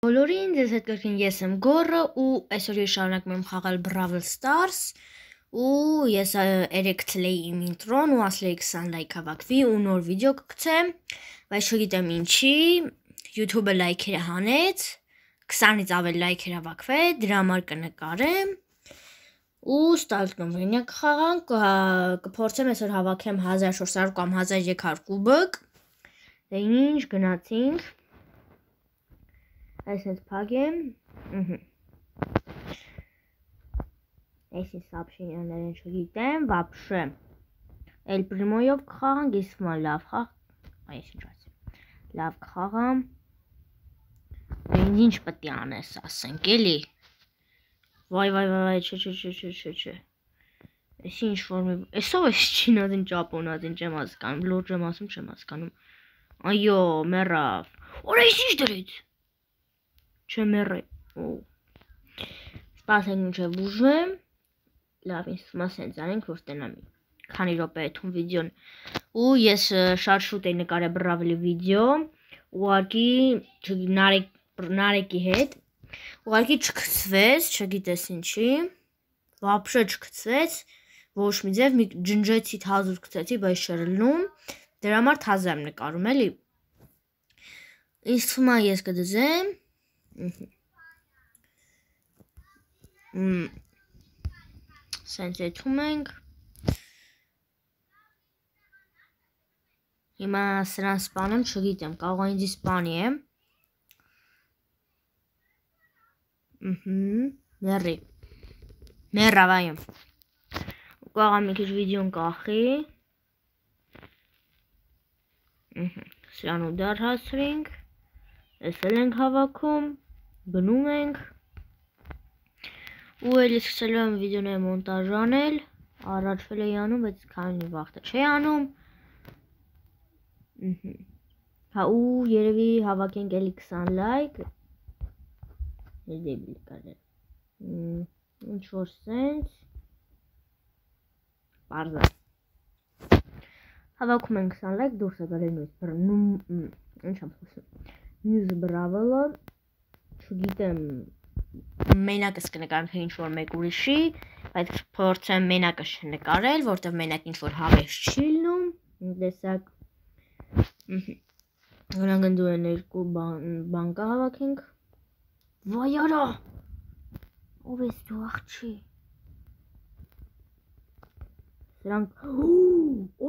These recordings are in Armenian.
Բոլորին ձեզ հետ կրկին ես եմ Գորը ու այսօր ես շարունակում եմ խաղալ Brawl Stars ու ես էրեքցլեի իմ ինտրոն ու ասլեի 20 լայք հավաքվի ու նոր վիդեո կգցեմ, բայց չգիտեմ ինչի, YouTube-ը լայքերը հանեց, 20-ից ավել լայքեր հավաքվել, դրա համար կնկարեմ ու ստալկնվենյակ խաղանք, կփորձեմ այսօր հավաքեմ 1400 կամ 1300 կուբակ, դե ինչ գնացինք Այսպես փակեմ, այսինչ սաբշինյաներեն չգիտեմ, վապշե, էլ պրիմոյով կխաղանք, իսկ մա լավ խաղ, այսինչ ասեմ, լավ կխաղամ, ինչ պետք է անես, ասենք, էլի, վայ, չէ, ես ինչ որ մի, էսով ես չինածին ճապոնածին չեմ հասկանում, լուրջ եմ ասում չեմ հասկանում, այո, մեռավ, օր այս ինչ դրեց, չմեռե, սպասենք մինչև բուժվեմ, լավ ինձ թվում է սենց անենք, որ ստենամ քանի րոպե է թվում վիդեոն ու ես շատ շուտ էի նկարել Brawl-ի վիդեո, ուղղակի Նարեկի հետ, ուղղակի չգցվեց, չգիտես ինչի, վաբշե չգցվեց, ոչ մի ձև, մի ջնջեցի թազուր գցեցի, բայց չէր լնում, դրա համար թազա եմ նկարում, էլի, ինձ թվում է ես կդզեմ, Սենց եթում ենք Հիմա սրան սպանեմ չգիտեմ կարող է ինձի սպանի եմ Մեռավ այո Կարող է մի քիչ վիդեոն կախի Սրան ու դար հասրինք Ես էլ ենք հավաքում Գնում ենք ու էլ սկսելու եմ վիդեոները մոնտաժ անել առաջվել էի անում, բայց քանի վաղտը չի անում հա ու երևի հավաքենք էլի 20 լայք դեբիլ կարել ինչ որ սենց պարզա հավաքում ենք 20 լայք դուրս է գալել ինչ եմ խոսում News Brawl-ը չգիտեմ մենակս կնկարեմ թե ինչ-որ մեկ ուրիշի, բայց փորձեմ մենակս չնկարել, որտև մենակ ինչ-որ հավես չի լնում, տեսակ գնանք ընդու են երկու բանկա հավաքենք, վայ արա, ով ես դու աղջի, սրանք,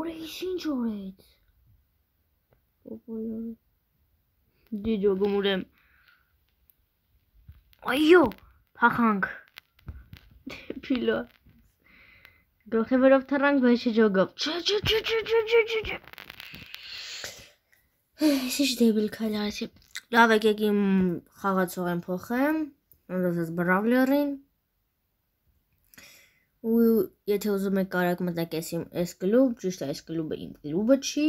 օրեիս ինչ օրեց, դիջո գմուրեմ, այո, փախանք, դեպիլո, գլխի վրով թռանք, բայց չջոգով, չէ, ես ինչ դեպիլ քայլ արեցի, լավ եկեք իմ խաղացող եմ փոխեմ, ընդոս ես Brawl-երին, ու եթե ուզում եք կարակ մտնեք ես կլուբ, ճիշտ է ես կլուբը իմ կլուբը չի,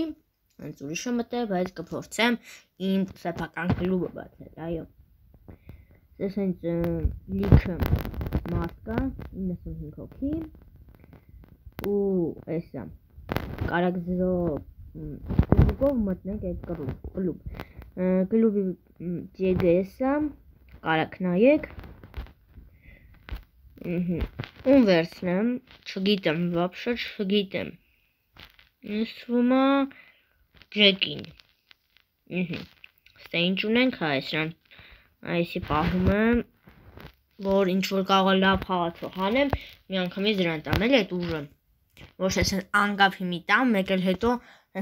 հենց ուրիշը մտե, բայց կփորձեմ իմ սեփական կլուբը բացել, այո Ես հենց լիքը մարդ կա, 95 հոգի ու էսա, կարակ 0 կուբիկով մտնենք այդ կլուբ, կլուբի ճեգը էսա, կարակ նայեք, ում վերցնեմ, չգիտեմ, վապշա չգիտեմ, ինձ թվում է ջեկին, ստե ինչ ունենք հա էսրան, Այսի պահում եմ, որ ինչ-որ կարող է լավ խաղացող հանեմ, մի անգամից դրան տամ էլ էտ ուժը, ոչ ես անգապ հիմի տամ, մեկ էլ հետո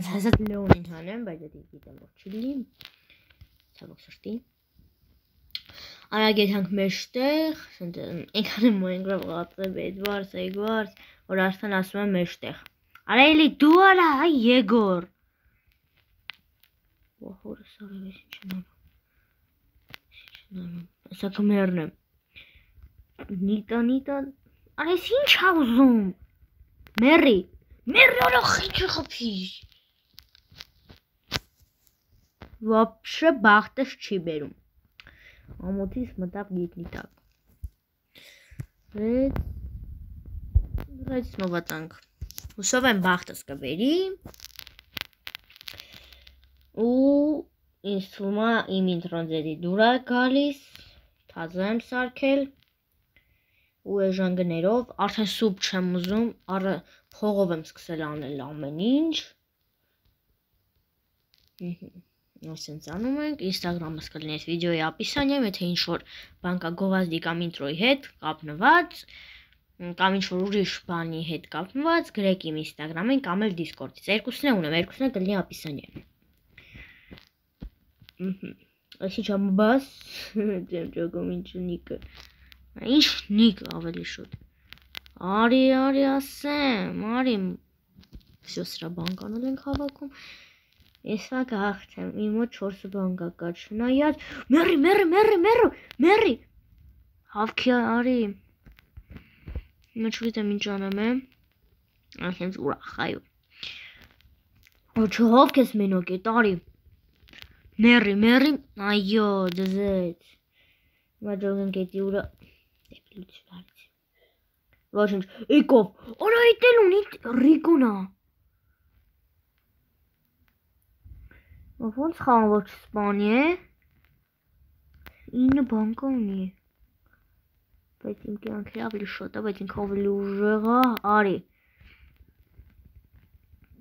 հեսատ լեոնին հանեմ, բայց էտ գիտեմ, որ չի լի, ցավոք սրտի, արագ եթանք մեջտեղ, ինքան եմ Minecraft ղացებ, Edwards, որ արդեն ասում եմ մեջտեղ, արա էլի դու արա, այ Եգոր, հորս արև ես ինչ եմ անում, Սա կմերնեմ Նիտա Արա ես ինչ ա ուզում Մերի արա խիչը խփիս Վապշե բախտս չի բերում Ամոթից մտավ գիտնի տակ Բայց նովատանք։ Հուսով եմ բախտս կվերի։ Ու ինձ թվում է իմ ինտրոն ձեզի դուր է գալիս, թազը եմ սարքել ու էժան գներով, արդեն սուպ չեմ ուզում, փողով եմ սկսել անել ամեն ինչ։ Այսինքն անում ենք, Instagram-ս կլինի այս վիդեոյի описанием, եթե ինչ-որ բան կա գովազդի կամ ինտրոյի հետ կապնված, կամ ինչ-որ ուրիշ բանի հետ կապնված, գրեք իմ Instagram-ին կամ էլ Discord-ից։ Երկուսն ունեմ, երկուսն կլինի описанием։ Այսինչ ամբաս, դեմ ճոգում ինչ նիկը։ Ինչ նիկ ավելի շուտ։ Արի ասեմ, արի։ Всё սրա բանկանել ենք հավաքում։ Ես կհաղթեմ, իմ մոտ 4 բան կա, չնայած մերի։ Հավքի արի։ Հիմա չգիտեմ ինչ անեմ, հենց ուրախ, այո։ Ոչ հավք ես մենակ է, տարի։ Մերի, այո, դզեց։ Հիմա ջոգենք էտի ուրա։ Դեպլիցվարից։ Ոչինչ, եկով, արա էտել ունի ռիկոնա։ Ոնց խաղան ոչ սպանի է։ 9 բանկա ունի։ Բայց իմ կյանքի ավելի շոտ է, բայց ինքը ավելի ուժեղ է, արի։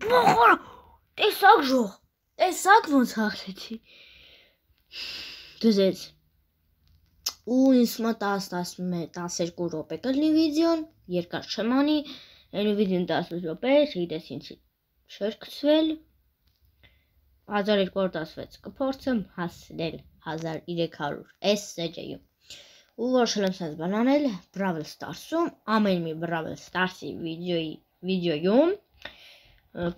Բոխորա, տեսակ ժող, տեսակ ոնց հաղթեցի։ Դզեց։ Ու ինձ մա 10-12 րոպե կլինի վիդեոն, երկար չեմ անի, այն վիդեոն 10 րոպե, չգիտես ինձ չէր գցվել։ 1216 կփորձեմ հասնել 1300 այս սեջեյում։ Ու որ շլեմ սենց բան անել Brawl Stars-ում, ամեն մի Brawl Stars-ի վիդեոյում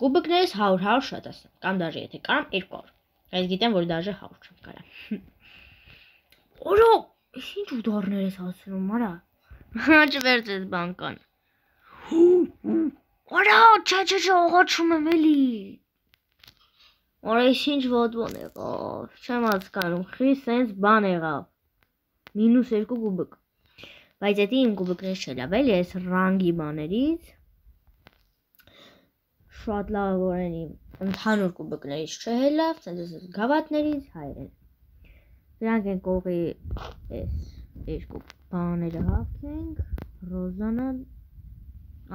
կուբիկներից 100 շատ ասեմ, կամ դաժե եթե կարամ 200, այս գիտեմ, որ դաժե 100 չեմ կարա։ Օրո, ես ինչ ուդարներ ես հասնում, արա։ Չվերց ես բանկան։ Արա, չէ, ողաչում եմ էլի։ Արա, ես ինչ ոտվոն եղավ, չեմ հասկանում, խի սենց բան եղավ։ -2 կուբիկ։ Բայց էդի իմ կուբիկներից չէ լավ, էլի ես ռանգի բաներից։ Շատ լավ որ են իմ ընդհանուր կուբիկներից չէ լավ, սենց ես գավաթներից հայրեն։ Դրանք են կողի ես երկու բաները հավքենք, ռոզանը,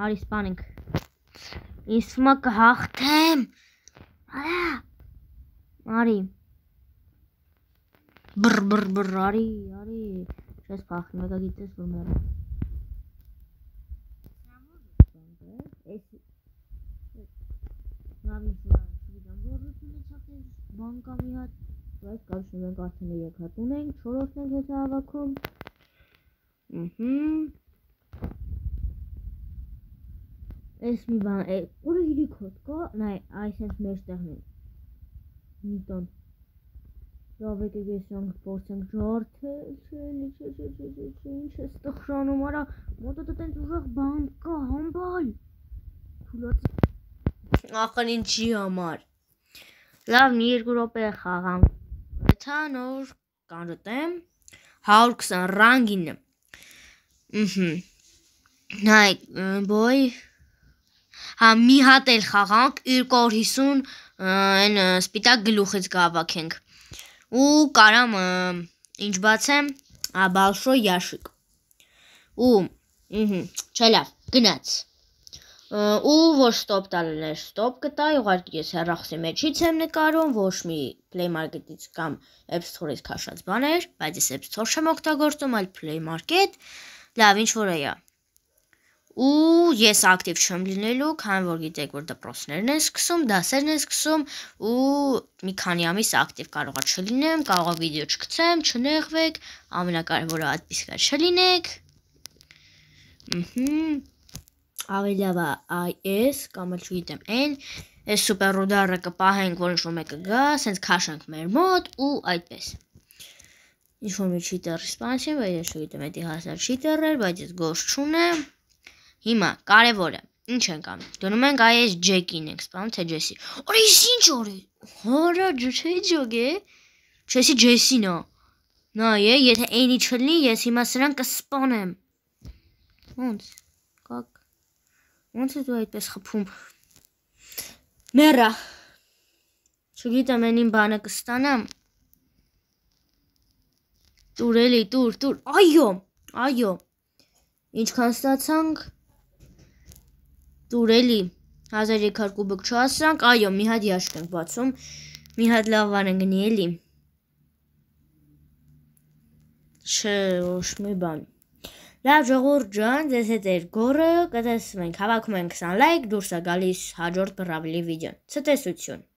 արի սպանենք։ Ինձ թվում է կհաղթեմ։ Արա, արի։ Բր, արի, չես փախնի, մեկա գիտես որ մերը։ Բանկա մի հատ, բայց կարշնում ենք արդեն 3 հատ ունենք, 4-ն ենք հետ հավաքում։ Այս մի բան, որը 3 հատ կա, նայ, այս հենց մեր տեղն են։ Միտոն։ Լավ եկեք ես յանք փորձենք ջարդել, ինչ ես տխրանում, արա, մոտը տենց ուժեղ բան կա, համբալ։ Թուլացի։ Ախր ինչի համար։ Լավ, մի 2 րոպե խաղանք։ Եթե նոր կանջտեմ 120 ռանգին։ Նայ, բոյ։ Հա մի հատ էլ խաղանք 250 այն սպիտակ գլուխից կհավաքենք։ Ու կարամ ինչ բացեմ, բալշո ящик։ Ու չէ լավ, գնաց։ Ու ոչ ստոպ տալներ, ստոպ կտա, ուղղակի ես հեռախոսի մեջից եմ նկարում, ոչ մի Play Market-ից կամ App Store-ից քաշած բաներ, բայց ես App Store չեմ օգտագործում, այլ Play Market։ Լավ, ինչ որ էա։ Ու ես ակտիվ չեմ լինելու, քանի որ գիտեք, որ դպրոցներն են սկսում, դասերն են սկսում, ու մի քանի ամիս ակտիվ կարողա չլինեմ, կարողա վիդեո չգցեմ, չնեղվեք, ամենակարևորը այդպիսի չլինեք։ Ավելի լավ է այս կամ էլ չգիտեմ այն, այս սուպեր ուդարը կպահենք, որ ինչ-որ մեկը գա, սենց քաշենք մեր մոտ ու այդպես։ Ինչ-որ մի չիտերի սպանեցին, բայց ես չգիտեմ, էդի հասար չիտերեր, բայց ես գոհ չունեմ։ Հիմա, կարևորը, ինչ ենք անում, դնում ենք այս ջեկին ենք սպանում, թե ջեսի։ Օր ես ինչ օրի, հորա չէ ջոգ է, չեսի ջեսին ա, նայ է, եթե այնի չլնի, ես հիմա սրան կսպանեմ։ Ոնց։ Կակ։ Ոնց է դու այդպես խփում։ Մեռա։ Չգիտեմ, այն իմ բանը կստանամ։ Տուր էլի, տուր։ Այո։ Ինչքան ստացանք։ Տուր էլի 1300 կուբիկ չհասանք, այո, մի հատ ящик ենք բացում, մի հատ լավ բան ենք գնի էլի։ Չէ, ոչ մի բան։ Լավ ժողովուրդ ջան, ձեզ հետ էր Գորը, կտեսնենք, հավաքում ենք 20 լայք, դուրս է գալիս հաջորդ բռավիլի վիդեոն։ Ցտեսություն։